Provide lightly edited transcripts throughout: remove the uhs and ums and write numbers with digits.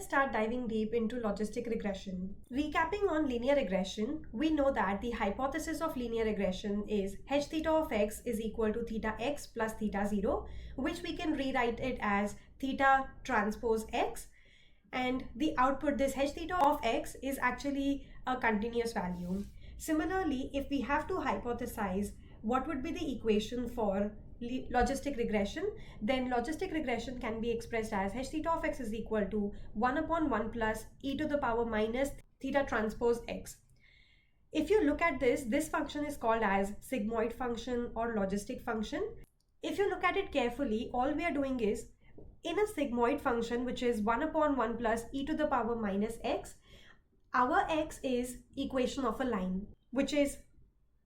let's start diving deep into logistic regression. Recapping on linear regression, we know that the hypothesis of linear regression is h theta of x is equal to theta x plus theta 0, which we can rewrite it as theta transpose x. And the output, this h theta of x, is actually a continuous value. Similarly, if we have to hypothesize what would be the equation for logistic regression, then logistic regression can be expressed as h theta of x is equal to 1 upon 1 plus e to the power minus theta transpose x. If you look at this function is called as sigmoid function or logistic function. If you look at it carefully, all we are doing is, in a sigmoid function, which is 1 upon 1 plus e to the power minus x, our x is equation of a line, which is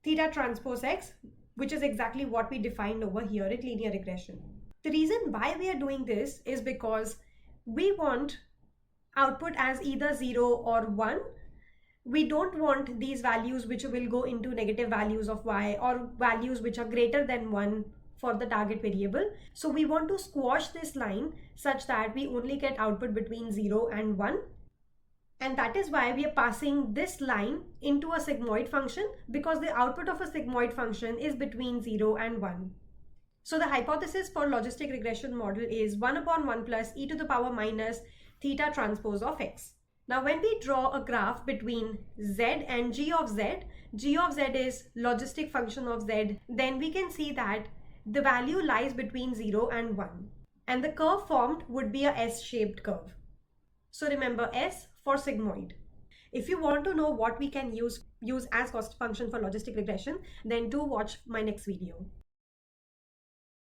theta transpose x, which is exactly what we defined over here in linear regression. The reason why we are doing this is because we want output as either 0 or 1. We don't want these values which will go into negative values of y or values which are greater than 1 for the target variable. So we want to squash this line such that we only get output between 0 and 1. And that is why we are passing this line into a sigmoid function, because the output of a sigmoid function is between 0 and 1. So the hypothesis for logistic regression model is 1 upon 1 plus e to the power minus theta transpose of x. Now when we draw a graph between z and g of z is logistic function of z, then we can see that the value lies between 0 and 1. And the curve formed would be a S-shaped curve. So remember, S for sigmoid. If you want to know what we can use as cost function for logistic regression, then do watch my next video.